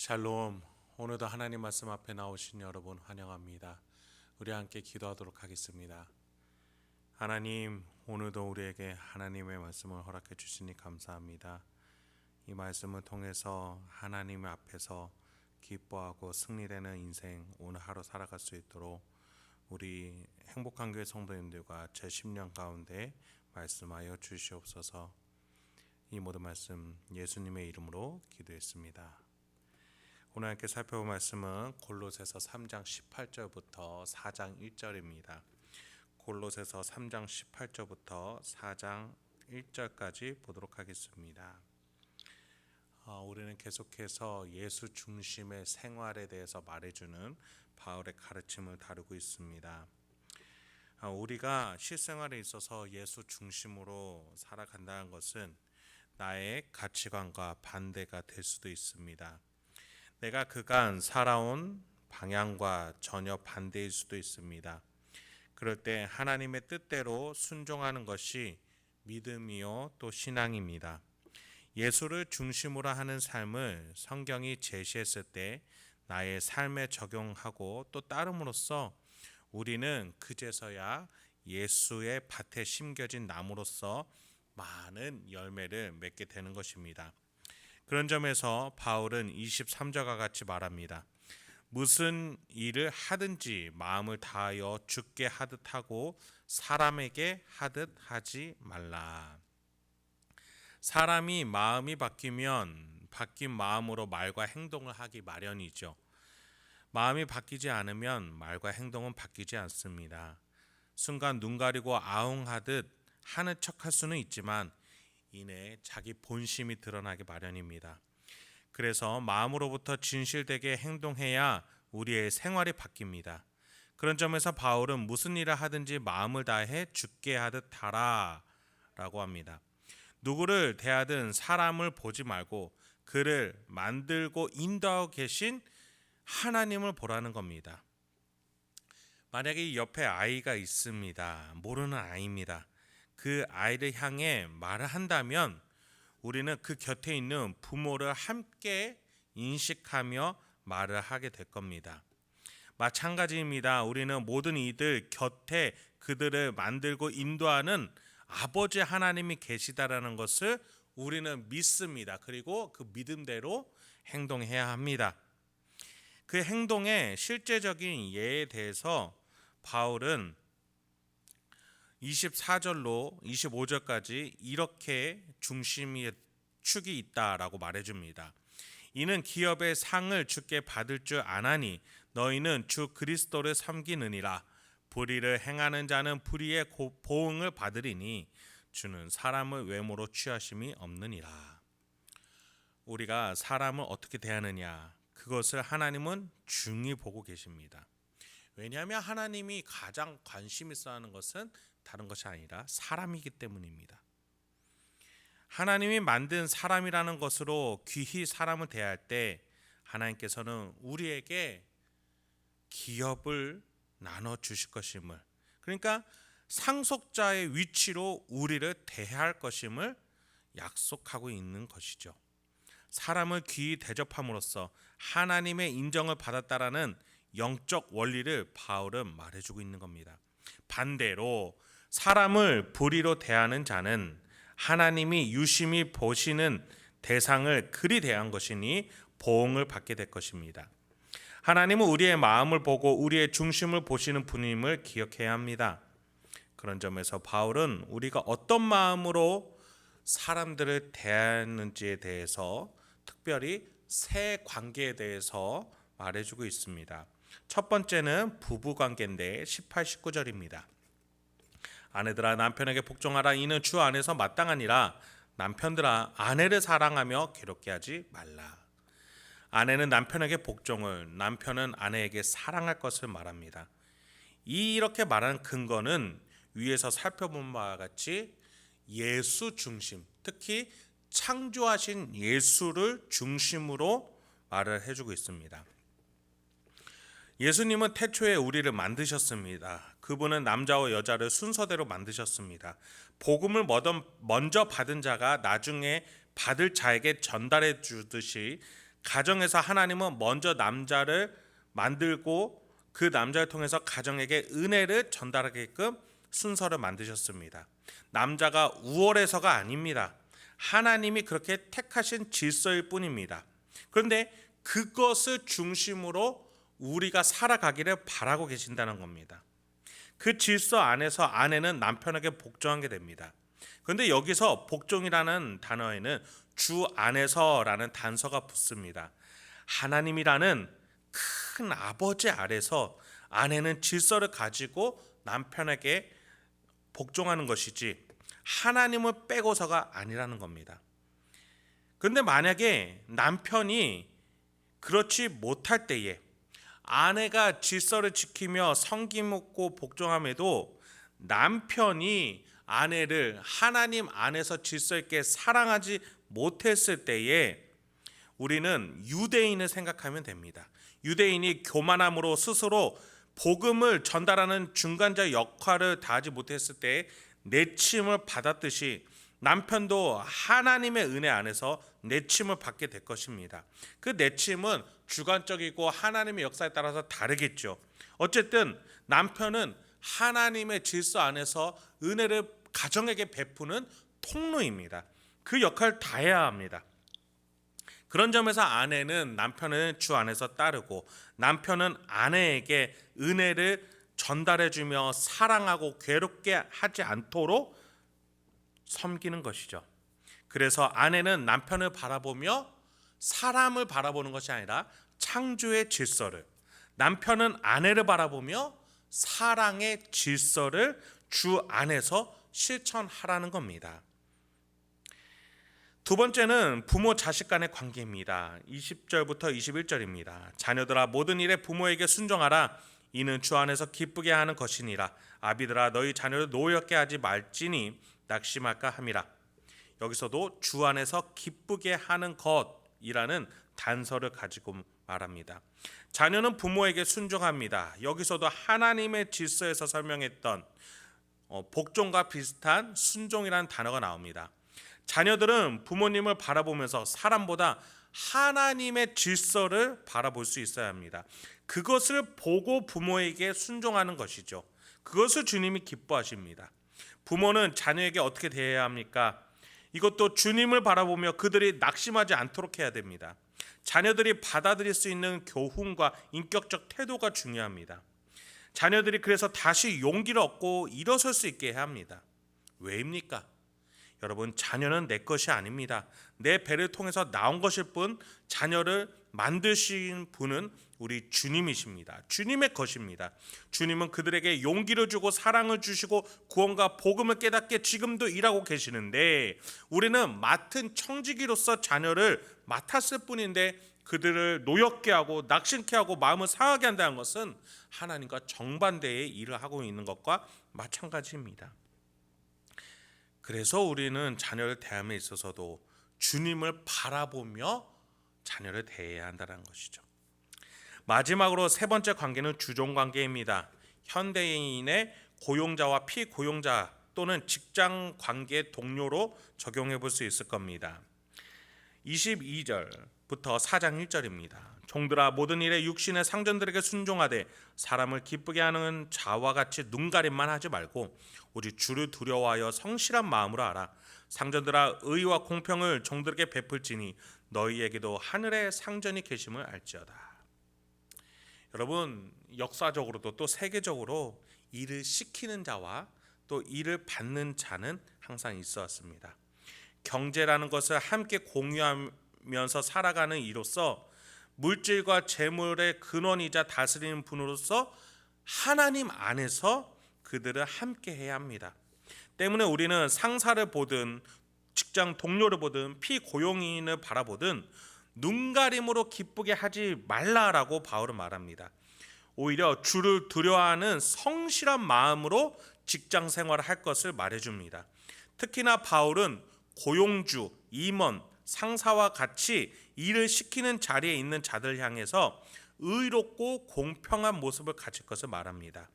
샬롬. 오늘도 하나님 말씀 앞에 나오신 여러분 환영합니다. 우리 함께 기도하도록 하겠습니다. 하나님, 오늘도 우리에게 하나님의 말씀을 허락해 주시니 감사합니다. 이 말씀을 통해서 하나님 앞에서 기뻐하고 승리되는 인생 오늘 하루 살아갈 수 있도록 우리 행복한 교회 성도님들과 제 10년 가운데 말씀하여 주시옵소서. 이 모든 말씀 예수님의 이름으로 기도했습니다. 오늘 함께 살펴볼 말씀은 골로새서 3장 18절부터 4장 1절입니다. 골로새서 3장 18절부터 4장 1절까지 보도록 하겠습니다. 우리는 계속해서 예수 중심의 생활에 대해서 말해주는 바울의 가르침을 다루고 있습니다. 우리가 실생활에 있어서 예수 중심으로 살아간다는 것은 나의 가치관과 반대가 될 수도 있습니다. 내가 그간 살아온 방향과 전혀 반대일 수도 있습니다. 그럴 때 하나님의 뜻대로 순종하는 것이 믿음이요 또 신앙입니다. 예수를 중심으로 하는 삶을 성경이 제시했을 때 나의 삶에 적용하고 또 따름으로써 우리는 그제서야 예수의 밭에 심겨진 나무로서 많은 열매를 맺게 되는 것입니다. 그런 점에서 바울은 23절과 같이 말합니다. 무슨 일을 하든지 마음을 다하여 주께 하듯 하고 사람에게 하듯 하지 말라. 사람이 마음이 바뀌면 바뀐 마음으로 말과 행동을 하기 마련이죠. 마음이 바뀌지 않으면 말과 행동은 바뀌지 않습니다. 순간 눈 가리고 아웅하듯 하는 척할 수는 있지만 이내 자기 본심이 드러나기 마련입니다. 그래서 마음으로부터 진실되게 행동해야 우리의 생활이 바뀝니다. 그런 점에서 바울은 무슨 일을 하든지 마음을 다해 주께 하듯 하라 라고 합니다. 누구를 대하든 사람을 보지 말고 그를 만들고 인도하고 계신 하나님을 보라는 겁니다. 만약에 옆에 아이가 있습니다. 모르는 아이입니다. 그 아이를 향해 말을 한다면 우리는 그 곁에 있는 부모를 함께 인식하며 말을 하게 될 겁니다. 마찬가지입니다. 우리는 모든 이들 곁에 그들을 만들고 인도하는 아버지 하나님이 계시다라는 것을 우리는 믿습니다. 그리고 그 믿음대로 행동해야 합니다. 그 행동의 실제적인 예에 대해서 바울은 24절로 25절까지 이렇게 중심의 축이 있다라고 말해줍니다. 이는 기업의 상을 주께 받을 줄 아나니 너희는 주 그리스도를 섬기느니라. 불의를 행하는 자는 불의의 보응을 받으리니 주는 사람을 외모로 취하심이 없느니라. 우리가 사람을 어떻게 대하느냐, 그것을 하나님은 중히 보고 계십니다. 왜냐하면 하나님이 가장 관심 있어 하는 것은 다른 것이 아니라 사람이기 때문입니다. 하나님이 만든 사람이라는 것으로 귀히 사람을 대할 때 하나님께서는 우리에게 기업을 나눠 주실 것임을, 그러니까 상속자의 위치로 우리를 대할 것임을 약속하고 있는 것이죠. 사람을 귀히 대접함으로써 하나님의 인정을 받았다라는 영적 원리를 바울은 말해주고 있는 겁니다. 반대로 사람을 불의로 대하는 자는 하나님이 유심히 보시는 대상을 그리 대한 것이니 보응을 받게 될 것입니다. 하나님은 우리의 마음을 보고 우리의 중심을 보시는 분임을 기억해야 합니다. 그런 점에서 바울은 우리가 어떤 마음으로 사람들을 대하는지에 대해서 특별히 세 관계에 대해서 말해주고 있습니다. 첫 번째는 부부관계인데 18, 19절입니다. 아내들아 남편에게 복종하라. 이는 주 안에서 마땅하니라. 남편들아 아내를 사랑하며 괴롭게 하지 말라. 아내는 남편에게 복종을, 남편은 아내에게 사랑할 것을 말합니다. 이렇게 말하는 근거는 위에서 살펴본 바와 같이 예수 중심, 특히 창조하신 예수를 중심으로 말을 해주고 있습니다. 예수님은 태초에 우리를 만드셨습니다. 그분은 남자와 여자를 순서대로 만드셨습니다. 복음을 먼저 받은 자가 나중에 받을 자에게 전달해 주듯이 가정에서 하나님은 먼저 남자를 만들고 그 남자를 통해서 가정에게 은혜를 전달하게끔 순서를 만드셨습니다. 남자가 우월해서가 아닙니다. 하나님이 그렇게 택하신 질서일 뿐입니다. 그런데 그것을 중심으로 우리가 살아가기를 바라고 계신다는 겁니다. 그 질서 안에서 아내는 남편에게 복종하게 됩니다. 그런데 여기서 복종이라는 단어에는 주 안에서라는 단서가 붙습니다. 하나님이라는 큰 아버지 아래서 아내는 질서를 가지고 남편에게 복종하는 것이지 하나님을 빼고서가 아니라는 겁니다. 그런데 만약에 남편이 그렇지 못할 때에 아내가 질서를 지키며 섬김없고 복종함에도 남편이 아내를 하나님 안에서 질서 있게 사랑하지 못했을 때에 우리는 유대인을 생각하면 됩니다. 유대인이 교만함으로 스스로 복음을 전달하는 중간자 역할을 다하지 못했을 때 내침을 받았듯이 남편도 하나님의 은혜 안에서 내침을 받게 될 것입니다. 그 내침은 주관적이고 하나님의 역사에 따라서 다르겠죠. 어쨌든 남편은 하나님의 질서 안에서 은혜를 가정에게 베푸는 통로입니다. 그 역할을 다해야 합니다. 그런 점에서 아내는 남편을 주 안에서 따르고 남편은 아내에게 은혜를 전달해주며 사랑하고 괴롭게 하지 않도록 섬기는 것이죠. 그래서 아내는 남편을 바라보며 사람을 바라보는 것이 아니라 창조의 질서를, 남편은 아내를 바라보며 사랑의 질서를 주 안에서 실천하라는 겁니다. 두 번째는 부모 자식 간의 관계입니다. 20절부터 21절입니다. 자녀들아 모든 일에 부모에게 순종하라. 이는 주 안에서 기쁘게 하는 것이니라. 아비들아 너희 자녀를 노엽게 하지 말지니 낙심할까 함이라. 여기서도 주 안에서 기쁘게 하는 것이라는 단서를 가지고 말합니다. 자녀는 부모에게 순종합니다. 여기서도 하나님의 질서에서 설명했던 복종과 비슷한 순종이라는 단어가 나옵니다. 자녀들은 부모님을 바라보면서 사람보다 하나님의 질서를 바라볼 수 있어야 합니다. 그것을 보고 부모에게 순종하는 것이죠. 그것을 주님이 기뻐하십니다. 부모는 자녀에게 어떻게 대해야 합니까? 이것도 주님을 바라보며 그들이 낙심하지 않도록 해야 됩니다. 자녀들이 받아들일 수 있는 교훈과 인격적 태도가 중요합니다. 자녀들이 그래서 다시 용기를 얻고 일어설 수 있게 해야 합니다. 왜입니까? 여러분, 자녀는 내 것이 아닙니다. 내 배를 통해서 나온 것일 뿐 자녀를 만드신 분은 우리 주님이십니다. 주님의 것입니다. 주님은 그들에게 용기를 주고 사랑을 주시고 구원과 복음을 깨닫게 지금도 일하고 계시는데 우리는 맡은 청지기로서 자녀를 맡았을 뿐인데 그들을 노엽게 하고 낙심케 하고 마음을 상하게 한다는 것은 하나님과 정반대의 일을 하고 있는 것과 마찬가지입니다. 그래서 우리는 자녀를 대함에 있어서도 주님을 바라보며 자녀를 대해야 한다는 것이죠. 마지막으로 세 번째 관계는 주종관계입니다. 현대인의 고용자와 피고용자 또는 직장 관계 동료로 적용해 볼 수 있을 겁니다. 22절부터 4장 1절입니다. 종들아 모든 일에 육신의 상전들에게 순종하되 사람을 기쁘게 하는 자와 같이 눈가림만 하지 말고 오직 주를 두려워하여 성실한 마음으로 하라. 상전들아 의와 공평을 종들에게 베풀지니 너희에게도 하늘에 상전이 계심을 알지어다. 여러분, 역사적으로도 또 세계적으로 일을 시키는 자와 또 일을 받는 자는 항상 있어 왔습니다. 경제라는 것을 함께 공유하면서 살아가는 이로써 물질과 재물의 근원이자 다스리는 분으로서 하나님 안에서 그들을 함께 해야 합니다. 때문에 우리는 상사를 보든 직장 동료를 보든 피고용인을 바라보든 눈가림으로 기쁘게 하지 말라라고 바울은 말합니다. 오히려 주를 두려워하는 성실한 마음으로 직장 생활을 할 것을 말해줍니다. 특히나 바울은 고용주, 임원, 상사와 같이 일을 시키는 자리에 있는 자들 향해서 의롭고 공평한 모습을 가질 것을 말합니다.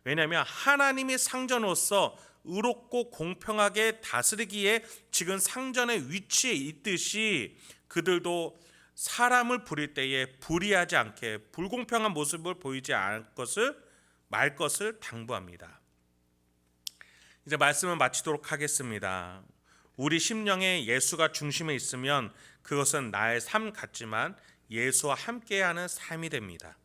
왜냐하면 하나님이 상전으로서 의롭고 공평하게 다스리기에 지금 상전의 위치에 있듯이 그들도 사람을 부릴 때에 불의하지 않게 불공평한 모습을 보이지 않을 것을 말 것을 당부합니다. 이제 말씀을 마치도록 하겠습니다. 우리 심령에 예수가 중심에 있으면 그것은 나의 삶 같지만 예수와 함께하는 삶이 됩니다.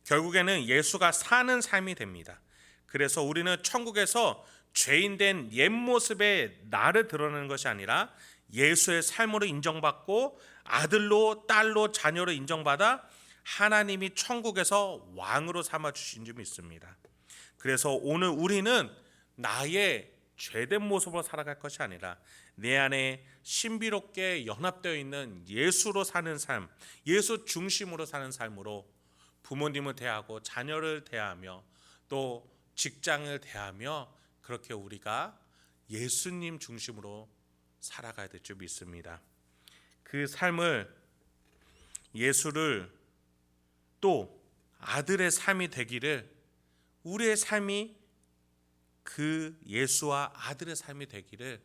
결국에는 예수가 사는 삶이 됩니다. 그래서 우리는 천국에서 죄인된 옛 모습의 나를 드러내는 것이 아니라 예수의 삶으로 인정받고 아들로 딸로 자녀로 인정받아 하나님이 천국에서 왕으로 삼아 주신 줄 믿습니다. 그래서 오늘 우리는 나의 죄된 모습으로 살아갈 것이 아니라 내 안에 신비롭게 연합되어 있는 예수로 사는 삶, 예수 중심으로 사는 삶으로 부모님을 대하고 자녀를 대하며 또 직장을 대하며 그렇게 우리가 예수님 중심으로 살아가야 될 줄 믿습니다. 그 삶을 예수를 또 아들의 삶이 되기를 우리의 삶이 그 예수와 아들의 삶이 되기를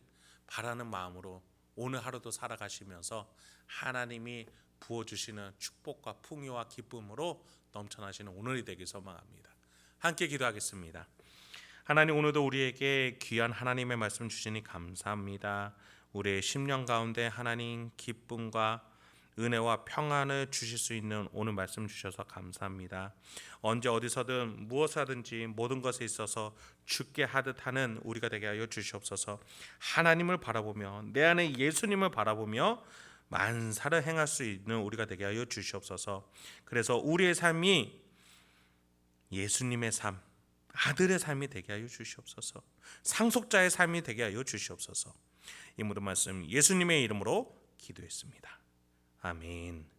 바라는 마음으로 오늘 하루도 살아가시면서 하나님이 부어주시는 축복과 풍요와 기쁨으로 넘쳐나시는 오늘이 되길 소망합니다. 함께 기도하겠습니다. 하나님, 오늘도 우리에게 귀한 하나님의 말씀 주시니 감사합니다. 우리의 심령 가운데 하나님 기쁨과 은혜와 평안을 주실 수 있는 오늘 말씀 주셔서 감사합니다. 언제 어디서든 무엇을 하든지 모든 것에 있어서 죽게 하듯 하는 우리가 되게 하여 주시옵소서. 하나님을 바라보며 내 안에 예수님을 바라보며 만사를 행할 수 있는 우리가 되게 하여 주시옵소서. 그래서 우리의 삶이 예수님의 삶, 아들의 삶이 되게 하여 주시옵소서. 상속자의 삶이 되게 하여 주시옵소서. 이 모든 말씀 예수님의 이름으로 기도했습니다. 아멘.